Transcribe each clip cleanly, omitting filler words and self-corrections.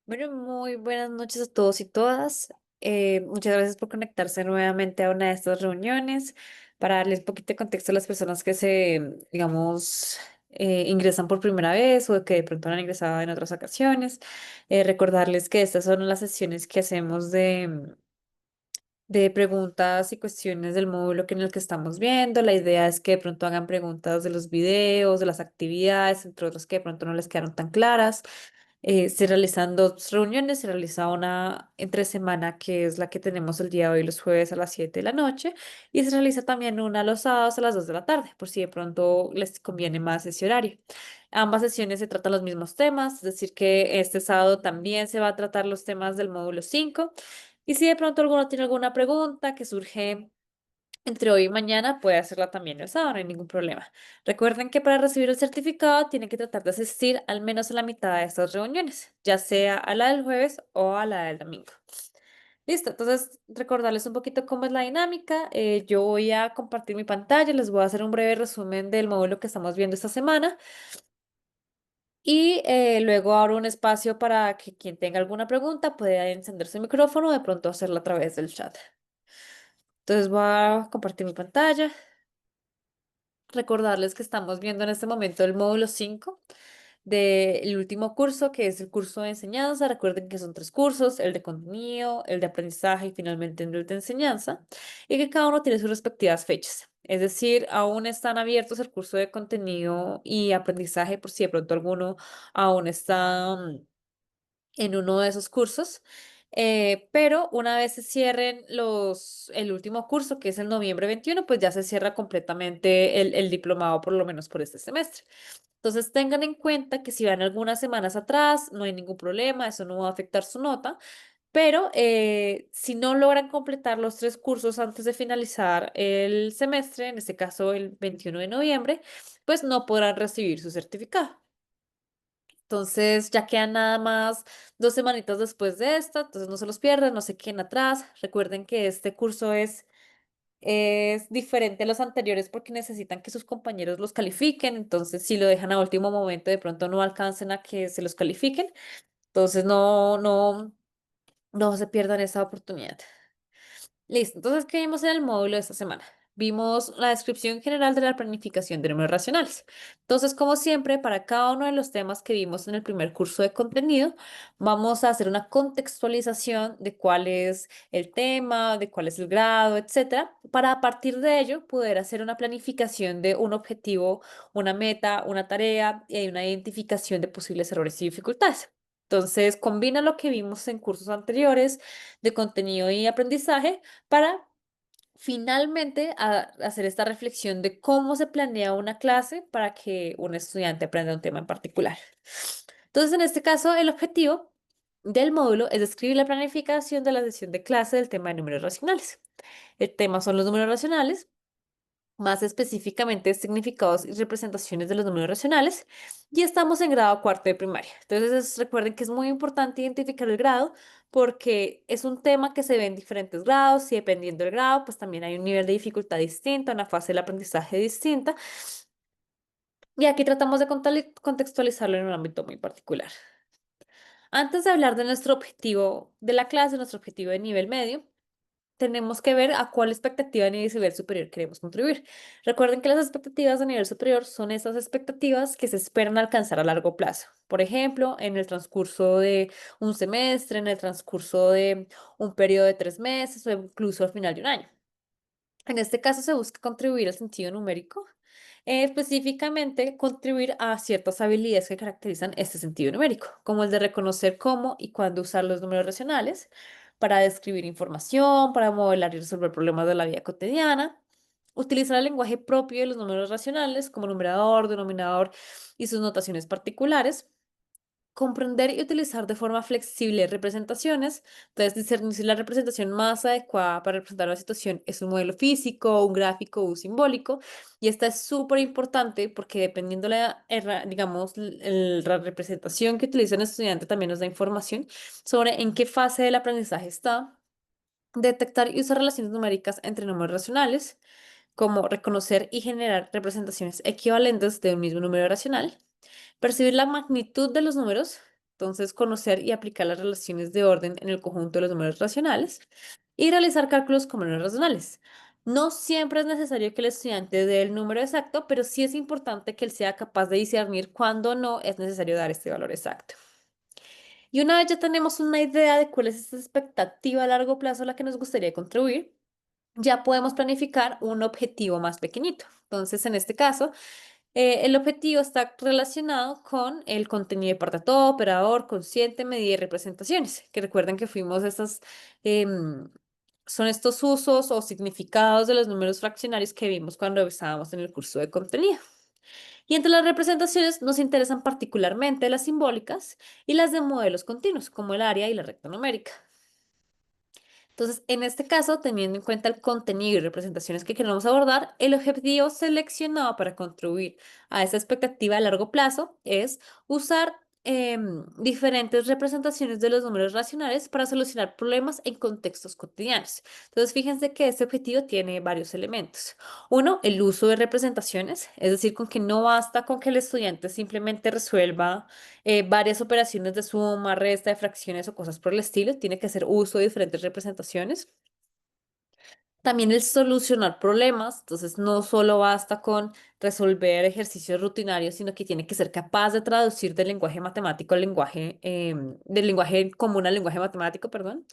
Bueno, muy buenas noches a todos y todas. Muchas gracias por conectarse nuevamente a una de estas reuniones para darles un poquito de contexto a las personas que digamos, ingresan por primera vez o que de pronto han ingresado en otras ocasiones. Recordarles que estas son las sesiones que hacemos de preguntas y cuestiones del módulo en el que estamos viendo. La idea es que de pronto hagan preguntas de los videos, de las actividades, entre otras que de pronto no les quedaron tan claras. Se realizan dos reuniones, se realiza una entre semana, que es la que tenemos el día de hoy, los jueves a las 7 de la noche, y se realiza también una los sábados a las 2 de la tarde, por si de pronto les conviene más ese horario. Ambas sesiones se tratan los mismos temas, es decir, que este sábado también se va a tratar los temas del módulo 5. Y si de pronto alguno tiene alguna pregunta que surge entre hoy y mañana, puede hacerla también el sábado, no hay ningún problema. Recuerden que para recibir el certificado tienen que tratar de asistir al menos a la mitad de estas reuniones, ya sea a la del jueves o a la del domingo. Listo, entonces recordarles un poquito cómo es la dinámica. Yo voy a compartir mi pantalla, les voy a hacer un breve resumen del módulo que estamos viendo esta semana y luego abro un espacio para que quien tenga alguna pregunta pueda encender su micrófono o de pronto hacerla a través del chat. Entonces voy a compartir mi pantalla. Recordarles que estamos viendo en este momento el módulo 5 del último curso, que es el curso de enseñanza. Recuerden que son tres cursos, el de contenido, el de aprendizaje y finalmente el de enseñanza, y que cada uno tiene sus respectivas fechas. Es decir, aún están abiertos el curso de contenido y aprendizaje por si de pronto alguno aún está en uno de esos cursos. Pero una vez se cierren el último curso, que es el noviembre 21, pues ya se cierra completamente el diplomado, por lo menos por este semestre. Entonces tengan en cuenta que si van algunas semanas atrás, no hay ningún problema, eso no va a afectar su nota, pero si no logran completar los tres cursos antes de finalizar el semestre, en este caso el 21 de noviembre, pues no podrán recibir su certificado. Entonces ya quedan nada más 2 semanitas después de esta, entonces no se los pierdan, no se queden atrás. Recuerden que este curso es diferente a los anteriores porque necesitan que sus compañeros los califiquen, entonces si lo dejan a último momento de pronto no alcancen a que se los califiquen, entonces no se pierdan esa oportunidad. Listo, entonces, ¿qué vimos en el módulo de esta semana? Vimos la descripción general de la planificación de números racionales. Entonces, como siempre, para cada uno de los temas que vimos en el primer curso de contenido, vamos a hacer una contextualización de cuál es el tema, de cuál es el grado, etcétera, para a partir de ello poder hacer una planificación de un objetivo, una meta, una tarea y una identificación de posibles errores y dificultades. Entonces, combina lo que vimos en cursos anteriores de contenido y aprendizaje para finalmente hacer esta reflexión de cómo se planea una clase para que un estudiante aprenda un tema en particular. Entonces, en este caso, el objetivo del módulo es describir la planificación de la sesión de clase del tema de números racionales. El tema son los números racionales, más específicamente significados y representaciones de los números racionales, y estamos en grado cuarto de primaria. Entonces, recuerden que es muy importante identificar el grado porque es un tema que se ve en diferentes grados y dependiendo del grado, pues también hay un nivel de dificultad distinto, una fase del aprendizaje distinta, y aquí tratamos de contextualizarlo en un ámbito muy particular. Antes de hablar de nuestro objetivo de la clase, nuestro objetivo de nivel medio, tenemos que ver a cuál expectativa de nivel superior queremos contribuir. Recuerden que las expectativas de nivel superior son esas expectativas que se esperan alcanzar a largo plazo. Por ejemplo, en el transcurso de un semestre, en el transcurso de un periodo de 3 meses o incluso al final de un año. En este caso se busca contribuir al sentido numérico, específicamente contribuir a ciertas habilidades que caracterizan este sentido numérico, como el de reconocer cómo y cuándo usar los números racionales para describir información, para modelar y resolver problemas de la vida cotidiana, utilizar el lenguaje propio de los números racionales como numerador, denominador y sus notaciones particulares, comprender y utilizar de forma flexible representaciones. Entonces, discernir si la representación más adecuada para representar una situación es un modelo físico, un gráfico o un simbólico. Y esta es súper importante porque dependiendo digamos, la representación que utiliza el estudiante también nos da información sobre en qué fase del aprendizaje está. Detectar y usar relaciones numéricas entre números racionales, como reconocer y generar representaciones equivalentes de un mismo número racional. Percibir la magnitud de los números, Entonces, conocer y aplicar las relaciones de orden en el conjunto de los números racionales y realizar cálculos con números racionales. No siempre es necesario que el estudiante dé el número exacto, pero sí es importante que él sea capaz de discernir cuándo no es necesario dar este valor exacto. Y una vez ya tenemos una idea de cuál es esta expectativa a largo plazo a la que nos gustaría contribuir, ya podemos planificar un objetivo más pequeñito. Entonces, en este caso, el objetivo está relacionado con el contenido de parte todo, operador, consciente, medida y representaciones. Que recuerden que fuimos estas, em, son estos usos o significados de los números fraccionarios que vimos cuando estábamos en el curso de contenido. Y entre las representaciones nos interesan particularmente las simbólicas y las de modelos continuos, como el área y la recta numérica. Entonces, en este caso, teniendo en cuenta el contenido y representaciones que queremos abordar, el objetivo seleccionado para contribuir a esa expectativa a largo plazo es usar diferentes representaciones de los números racionales para solucionar problemas en contextos cotidianos. Entonces, fíjense que este objetivo tiene varios elementos. Uno, el uso de representaciones, es decir, con que no basta con que el estudiante simplemente resuelva varias operaciones de suma, resta, de fracciones o cosas por el estilo. Tiene que hacer uso de diferentes representaciones. También el solucionar problemas, entonces no solo basta con resolver ejercicios rutinarios, sino que tiene que ser capaz de traducir del lenguaje matemático al lenguaje, del lenguaje común al lenguaje matemático, perdón,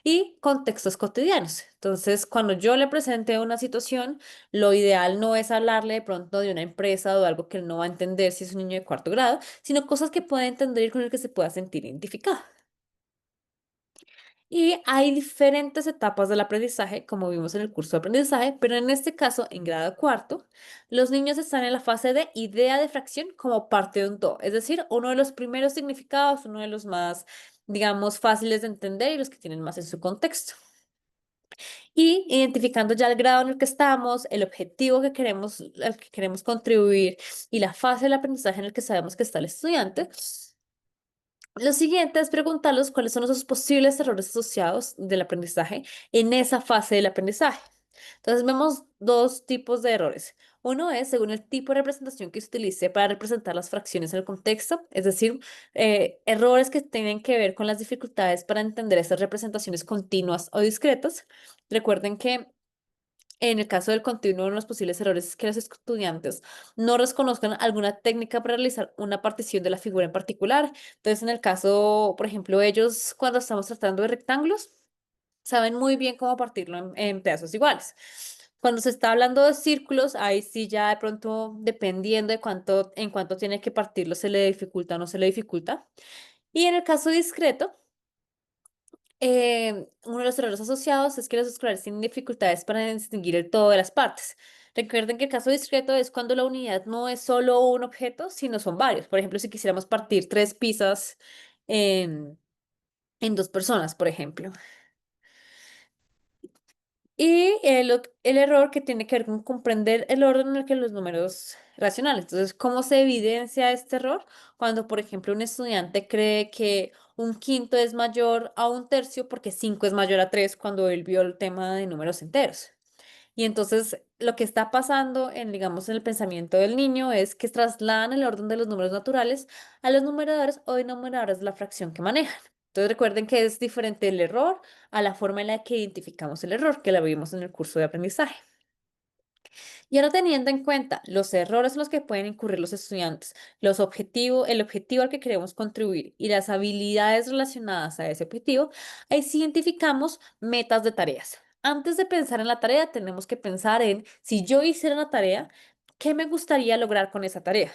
y contextos cotidianos. Entonces, cuando yo le presente una situación, lo ideal no es hablarle de pronto de una empresa o de algo que él no va a entender si es un niño de cuarto grado, sino cosas que pueda entender y con el que se pueda sentir identificado. Y hay diferentes etapas del aprendizaje, como vimos en el curso de aprendizaje, pero en este caso, en grado cuarto, los niños están en la fase de idea de fracción como parte de un todo, es decir, uno de los primeros significados, uno de los más, digamos, fáciles de entender y los que tienen más en su contexto. Y identificando ya el grado en el que estamos, el objetivo que queremos, al que queremos contribuir y la fase del aprendizaje en el que sabemos que está el estudiante, lo siguiente es preguntarles cuáles son esos posibles errores asociados del aprendizaje en esa fase del aprendizaje. Entonces vemos dos tipos de errores. Uno es según el tipo de representación que se utilice para representar las fracciones en el contexto, es decir, errores que tienen que ver con las dificultades para entender esas representaciones continuas o discretas. Recuerden que en el caso del continuo, uno de los posibles errores es que los estudiantes no reconozcan alguna técnica para realizar una partición de la figura en particular. Entonces, en el caso, por ejemplo, ellos cuando estamos tratando de rectángulos, saben muy bien cómo partirlo en pedazos iguales. Cuando se está hablando de círculos, ahí sí ya de pronto, dependiendo de cuánto, en cuánto tiene que partirlo, se le dificulta o no se le dificulta. Y en el caso discreto, uno de los errores asociados es que los escolares tienen dificultades para distinguir el todo de las partes. Recuerden que el caso discreto es cuando la unidad no es solo un objeto, sino son varios. Por ejemplo, si quisiéramos partir tres pizzas en, en dos personas, por ejemplo. Y el error que tiene que ver con comprender el orden en el que los números racionales. Entonces, ¿cómo se evidencia este error? Cuando, por ejemplo, un estudiante cree que un quinto es mayor a un tercio porque 5 es mayor a 3 cuando él vio el tema de números enteros. Y entonces lo que está pasando en, digamos, en el pensamiento del niño es que trasladan el orden de los números naturales a los numeradores o denominadores de la fracción que manejan. Entonces recuerden que es diferente el error a la forma en la que identificamos el error, que la vimos en el curso de aprendizaje. Y ahora teniendo en cuenta los errores en los que pueden incurrir los estudiantes, el objetivo al que queremos contribuir y las habilidades relacionadas a ese objetivo, ahí sí identificamos metas de tareas. Antes de pensar en la tarea, tenemos que pensar en si yo hiciera la tarea, ¿qué me gustaría lograr con esa tarea?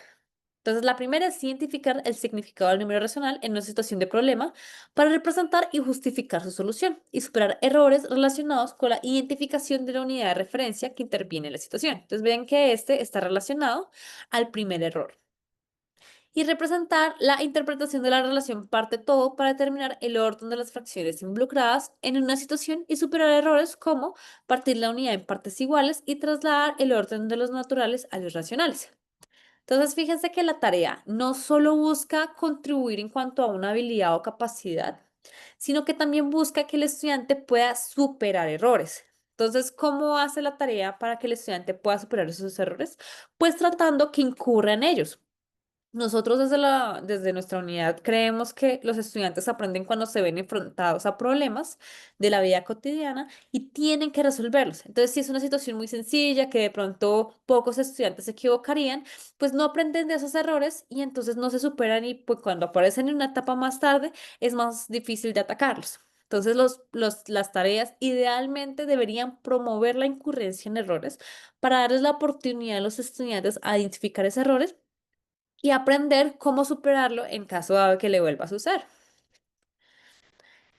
Entonces, la primera es identificar el significado del número racional en una situación de problema para representar y justificar su solución y superar errores relacionados con la identificación de la unidad de referencia que interviene en la situación. Entonces, ven que este está relacionado al primer error. Y representar la interpretación de la relación parte todo para determinar el orden de las fracciones involucradas en una situación y superar errores como partir la unidad en partes iguales y trasladar el orden de los naturales a los racionales. Entonces, fíjense que la tarea no solo busca contribuir en cuanto a una habilidad o capacidad, sino que también busca que el estudiante pueda superar errores. Entonces, ¿cómo hace la tarea para que el estudiante pueda superar esos errores? Pues tratando que incurra en ellos. Nosotros desde nuestra unidad creemos que los estudiantes aprenden cuando se ven enfrentados a problemas de la vida cotidiana y tienen que resolverlos. Entonces, si es una situación muy sencilla que de pronto pocos estudiantes se equivocarían, pues no aprenden de esos errores y entonces no se superan y pues cuando aparecen en una etapa más tarde es más difícil de atacarlos. Entonces, las tareas idealmente deberían promover la incurrencia en errores para darles la oportunidad a los estudiantes a identificar esos errores y aprender cómo superarlo en caso de que le vuelva a suceder.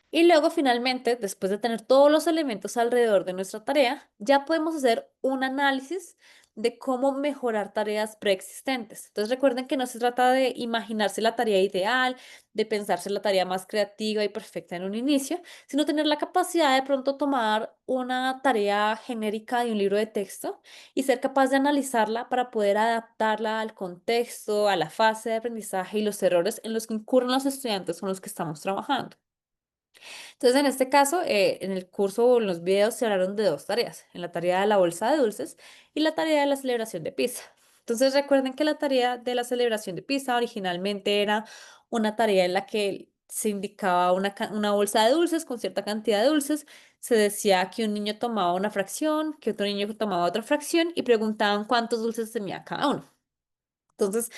Y luego, finalmente, después de tener todos los elementos alrededor de nuestra tarea, ya podemos hacer un análisis de cómo mejorar tareas preexistentes. Entonces, recuerden que no se trata de imaginarse la tarea ideal, de pensarse la tarea más creativa y perfecta en un inicio, sino tener la capacidad de pronto tomar una tarea genérica de un libro de texto y ser capaz de analizarla para poder adaptarla al contexto, a la fase de aprendizaje y los errores en los que incurren los estudiantes con los que estamos trabajando. Entonces, en este caso, en el curso o en los videos se hablaron de dos tareas, en la tarea de la bolsa de dulces y la tarea de la celebración de pizza. Entonces, recuerden que la tarea de la celebración de pizza originalmente era una tarea en la que se indicaba una bolsa de dulces con cierta cantidad de dulces. Se decía que un niño tomaba una fracción, que otro niño tomaba otra fracción y preguntaban cuántos dulces tenía cada uno. Entonces,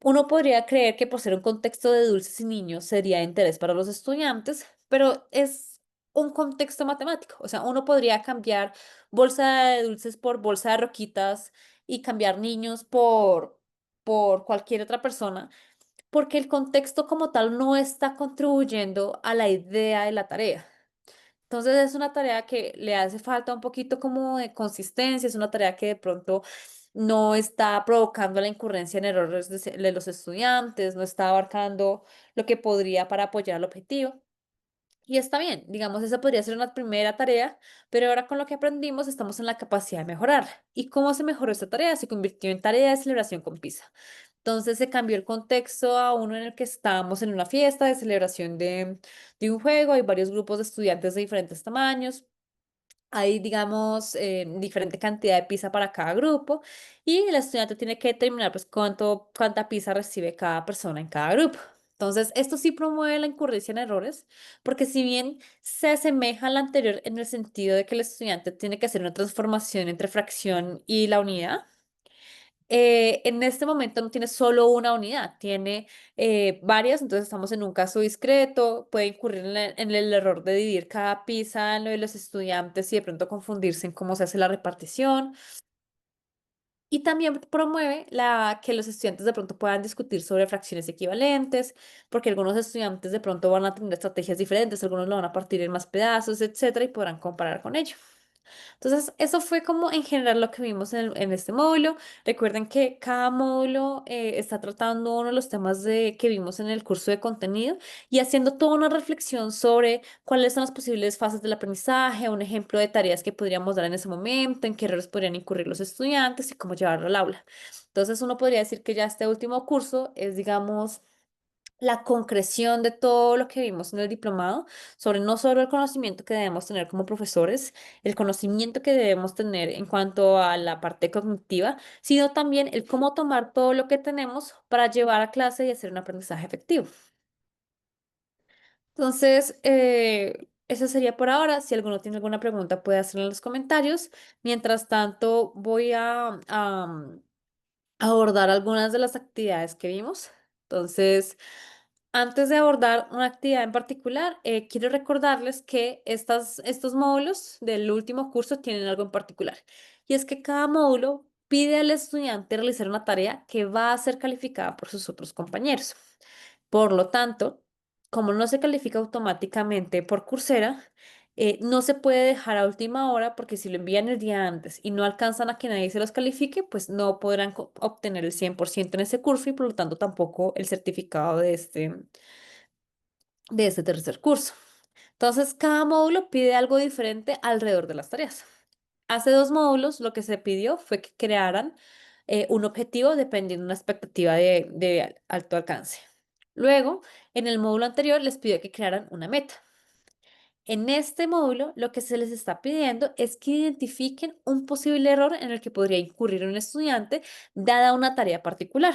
uno podría creer que por ser un contexto de dulces y niños sería de interés para los estudiantes, pero es un contexto matemático. O sea, uno podría cambiar bolsa de dulces por bolsa de roquitas y cambiar niños por cualquier otra persona, porque el contexto como tal no está contribuyendo a la idea de la tarea. Entonces es una tarea que le hace falta un poquito como de consistencia, es una tarea que de pronto no está provocando la incurrencia en errores de los estudiantes, no está abarcando lo que podría para apoyar el objetivo. Y está bien, digamos, esa podría ser una primera tarea, pero ahora con lo que aprendimos estamos en la capacidad de mejorar. ¿Y cómo se mejoró esta tarea? Se convirtió en tarea de celebración con pizza. Entonces se cambió el contexto a uno en el que estábamos en una fiesta de celebración de un juego, hay varios grupos de estudiantes de diferentes tamaños. Hay, digamos, diferente cantidad de pizza para cada grupo y el estudiante tiene que determinar pues cuánta pizza recibe cada persona en cada grupo. Entonces, esto sí promueve la incurrencia en errores, porque si bien se asemeja al anterior en el sentido de que el estudiante tiene que hacer una transformación entre fracción y la unidad, en este momento no tiene solo una unidad, tiene varias, entonces estamos en un caso discreto, puede incurrir en el error de dividir cada pieza en lo de los estudiantes y de pronto confundirse en cómo se hace la repartición. Y también promueve que los estudiantes de pronto puedan discutir sobre fracciones equivalentes, porque algunos estudiantes de pronto van a tener estrategias diferentes, algunos lo van a partir en más pedazos, etcétera, y podrán comparar con ello. Entonces, eso fue como en general lo que vimos en este módulo. Recuerden que cada módulo está tratando uno de los temas que vimos en el curso de contenido y haciendo toda una reflexión sobre cuáles son las posibles fases del aprendizaje, un ejemplo de tareas que podríamos dar en ese momento, en qué errores podrían incurrir los estudiantes y cómo llevarlo al aula. Entonces, uno podría decir que ya este último curso es, digamos, la concreción de todo lo que vimos en el diplomado, sobre no solo el conocimiento que debemos tener como profesores, el conocimiento que debemos tener en cuanto a la parte cognitiva, sino también el cómo tomar todo lo que tenemos para llevar a clase y hacer un aprendizaje efectivo. Entonces, eso sería por ahora. Si alguno tiene alguna pregunta, puede hacerla en los comentarios. Mientras tanto, voy a abordar algunas de las actividades que vimos. Entonces, antes de abordar una actividad en particular, quiero recordarles que estos módulos del último curso tienen algo en particular. Y es que cada módulo pide al estudiante realizar una tarea que va a ser calificada por sus otros compañeros. Por lo tanto, como no se califica automáticamente por Coursera, no se puede dejar a última hora porque si lo envían el día antes y no alcanzan a que nadie se los califique, pues no podrán obtener el 100% en ese curso y por lo tanto tampoco el certificado de este tercer curso. Entonces, cada módulo pide algo diferente alrededor de las tareas. Hace dos módulos lo que se pidió fue que crearan un objetivo dependiendo de una expectativa de alto alcance. Luego, en el módulo anterior les pidió que crearan una meta. En este módulo, lo que se les está pidiendo es que identifiquen un posible error en el que podría incurrir un estudiante dada una tarea particular.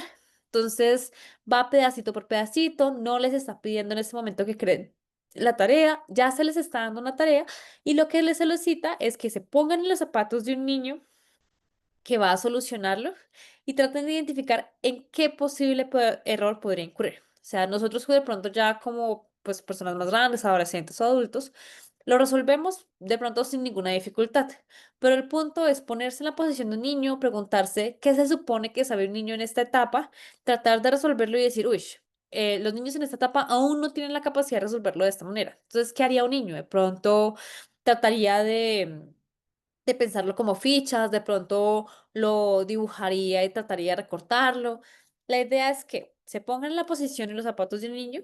Entonces va pedacito por pedacito, no les está pidiendo en este momento que creen la tarea, ya se les está dando una tarea y lo que les solicita es que se pongan en los zapatos de un niño que va a solucionarlo y traten de identificar en qué posible error podría incurrir. O sea, nosotros de pronto ya como pues personas más grandes, adolescentes o adultos, lo resolvemos de pronto sin ninguna dificultad. Pero el punto es ponerse en la posición de un niño, preguntarse qué se supone que sabe un niño en esta etapa, tratar de resolverlo y decir, uy, los niños en esta etapa aún no tienen la capacidad de resolverlo de esta manera. Entonces, ¿qué haría un niño? De pronto trataría de pensarlo como fichas, de pronto lo dibujaría y trataría de recortarlo. La idea es que se pongan en la posición y los zapatos de un niño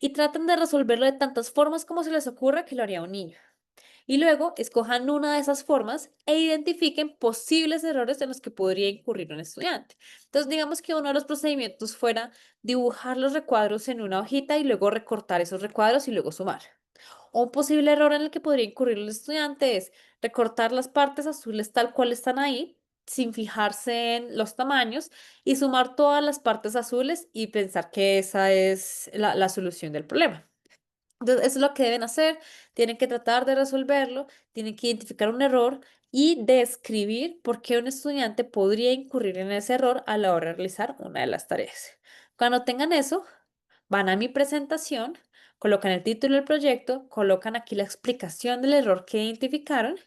y traten de resolverlo de tantas formas como se les ocurra que lo haría un niño. Y luego escojan una de esas formas e identifiquen posibles errores en los que podría incurrir un estudiante. Entonces, digamos que uno de los procedimientos fuera dibujar los recuadros en una hojita y luego recortar esos recuadros y luego sumar. Un posible error en el que podría incurrir el estudiante es recortar las partes azules tal cual están ahí, sin fijarse en los tamaños, y sumar todas las partes azules y pensar que esa es la solución del problema. Entonces, eso es lo que deben hacer. Tienen que tratar de resolverlo, tienen que identificar un error y describir por qué un estudiante podría incurrir en ese error a la hora de realizar una de las tareas. Cuando tengan eso, van a mi presentación, colocan el título del proyecto, colocan aquí la explicación del error que identificaron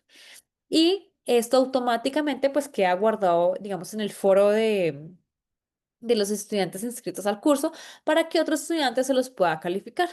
y esto automáticamente pues queda guardado, digamos, en el foro de los estudiantes inscritos al curso para que otro estudiante se los pueda calificar.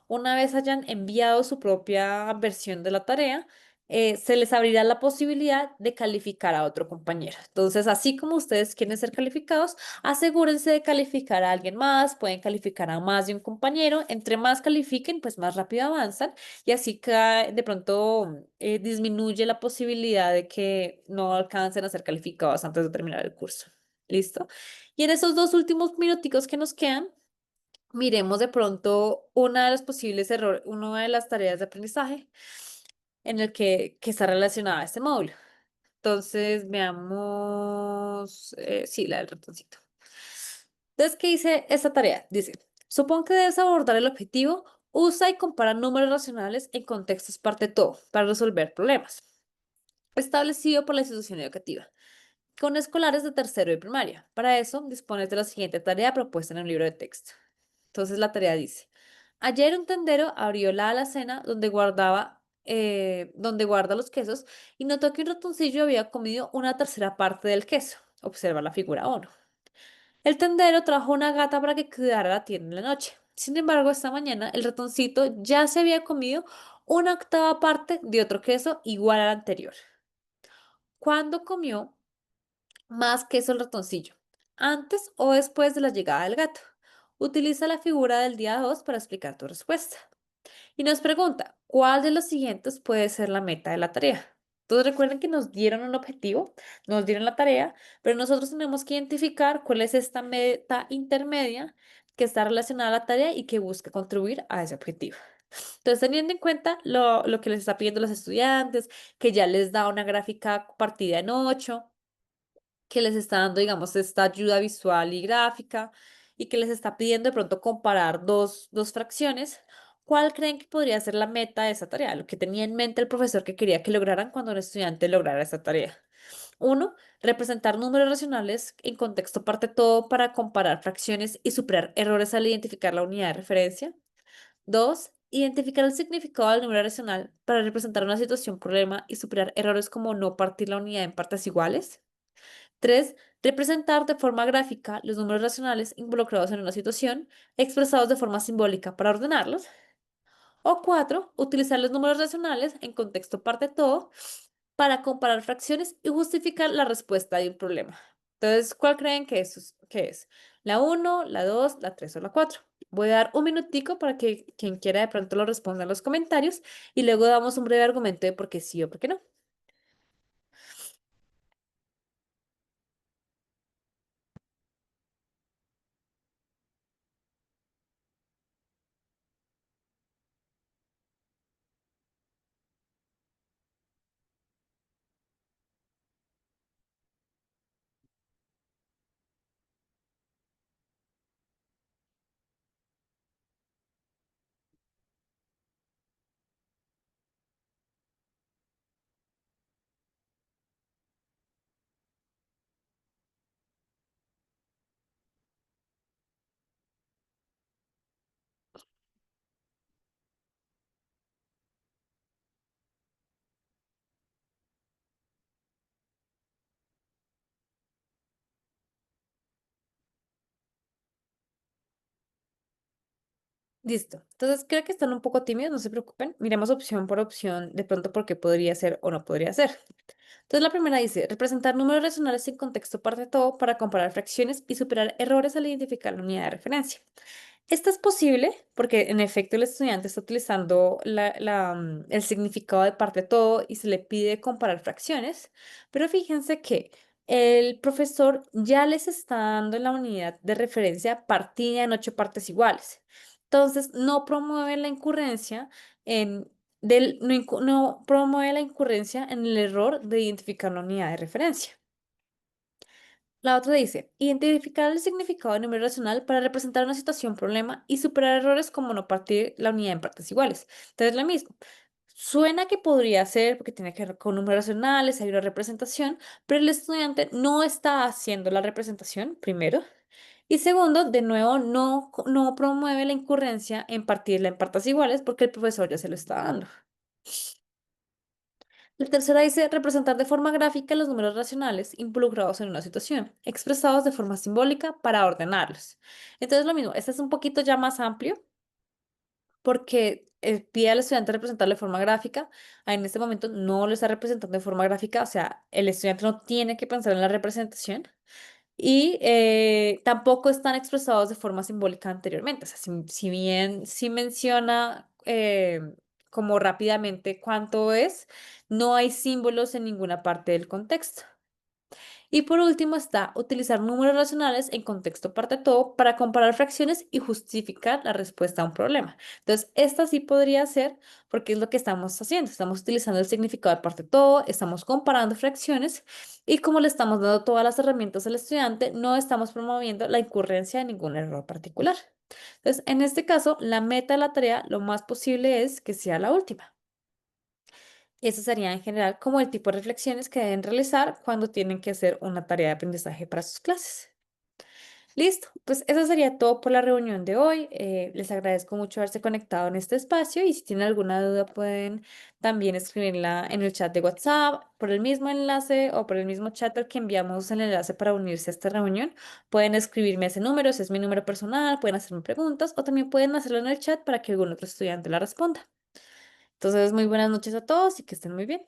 Una vez hayan enviado su propia versión de la tarea, se les abrirá la posibilidad de calificar a otro compañero. Entonces, así como ustedes quieren ser calificados, asegúrense de calificar a alguien más, pueden calificar a más de un compañero. Entre más califiquen, pues más rápido avanzan y así de pronto disminuye la posibilidad de que no alcancen a ser calificados antes de terminar el curso. ¿Listo? Y en esos dos últimos minuticos que nos quedan, miremos de pronto una de los posibles errores, una de las tareas de aprendizaje en el que está relacionada a este módulo. Entonces, veamos, sí, la del ratoncito. Entonces, ¿qué dice esta tarea? Dice, supón que debes abordar el objetivo, usa y compara números racionales en contextos parte todo para resolver problemas establecido por la institución educativa con escolares de tercero y primaria. Para eso, dispones de la siguiente tarea propuesta en un libro de texto. Entonces, la tarea dice, ayer un tendero abrió la alacena donde guarda los quesos y notó que un ratoncillo había comido una tercera parte del queso. Observa la figura 1. El tendero trajo una gata para que cuidara la tienda en la noche. Sin embargo, esta mañana el ratoncito ya se había comido una octava parte de otro queso igual al anterior. Cuando comió, más queso el ratoncillo, antes o después de la llegada del gato. Utiliza la figura del día 2 para explicar tu respuesta. Y nos pregunta, ¿cuál de los siguientes puede ser la meta de la tarea? Entonces recuerden que nos dieron un objetivo, nos dieron la tarea, pero nosotros tenemos que identificar cuál es esta meta intermedia que está relacionada a la tarea y que busca contribuir a ese objetivo. Entonces, teniendo en cuenta lo que les está pidiendo los estudiantes, que ya les da una gráfica partida en 8, que les está dando, digamos, esta ayuda visual y gráfica y que les está pidiendo de pronto comparar dos fracciones, ¿cuál creen que podría ser la meta de esa tarea? Lo que tenía en mente el profesor que quería que lograran cuando un estudiante lograra esta tarea. Uno, representar números racionales en contexto parte todo para comparar fracciones y superar errores al identificar la unidad de referencia. Dos, identificar el significado del número racional para representar una situación problema y superar errores como no partir la unidad en partes iguales. 3. Representar de forma gráfica los números racionales involucrados en una situación, expresados de forma simbólica para ordenarlos. O 4. Utilizar los números racionales en contexto parte todo para comparar fracciones y justificar la respuesta de un problema. Entonces, ¿cuál creen que es? ¿La uno, la 2, la 3 o la 4? Voy a dar un minutico para que quien quiera de pronto lo responda en los comentarios y luego damos un breve argumento de por qué sí o por qué no. Listo. Entonces, creo que están un poco tímidos, no se preocupen. Miremos opción por opción, de pronto por qué podría ser o no podría ser. Entonces, la primera dice, representar números racionales sin contexto parte de todo para comparar fracciones y superar errores al identificar la unidad de referencia. Esto es posible porque en efecto el estudiante está utilizando el significado de parte de todo y se le pide comparar fracciones, pero fíjense que el profesor ya les está dando la unidad de referencia partida en 8 partes iguales. Entonces, no promueve la incurrencia en, no promueve la incurrencia en el error de identificar una unidad de referencia. La otra dice, identificar el significado de número racional para representar una situación problema y superar errores como no partir la unidad en partes iguales. Entonces, lo mismo. Suena que podría ser porque tiene que ver con números racionales, hay una representación, pero el estudiante no está haciendo la representación, primero. Y segundo, de nuevo, no promueve la incurrencia en partirla en partes iguales porque el profesor ya se lo está dando. La tercera dice representar de forma gráfica los números racionales involucrados en una situación, expresados de forma simbólica para ordenarlos. Entonces, lo mismo, este es un poquito ya más amplio porque pide al estudiante representarlo de forma gráfica. En este momento no lo está representando de forma gráfica, o sea, el estudiante no tiene que pensar en la representación y tampoco están expresados de forma simbólica anteriormente. O sea, si bien sí menciona como rápidamente cuánto es, no hay símbolos en ninguna parte del contexto. Y por último está utilizar números racionales en contexto parte todo para comparar fracciones y justificar la respuesta a un problema. Entonces, esta sí podría ser porque es lo que estamos haciendo. Estamos utilizando el significado de parte todo, estamos comparando fracciones y como le estamos dando todas las herramientas al estudiante, no estamos promoviendo la incurrencia de ningún error particular. Entonces, en este caso, la meta de la tarea lo más posible es que sea la última. Eso sería en general como el tipo de reflexiones que deben realizar cuando tienen que hacer una tarea de aprendizaje para sus clases. Listo, pues eso sería todo por la reunión de hoy. Les agradezco mucho haberse conectado en este espacio y si tienen alguna duda pueden también escribirla en el chat de WhatsApp, por el mismo enlace o por el mismo chat al que enviamos el enlace para unirse a esta reunión. Pueden escribirme ese número, ese es mi número personal, pueden hacerme preguntas o también pueden hacerlo en el chat para que algún otro estudiante la responda. Entonces, muy buenas noches a todos y que estén muy bien.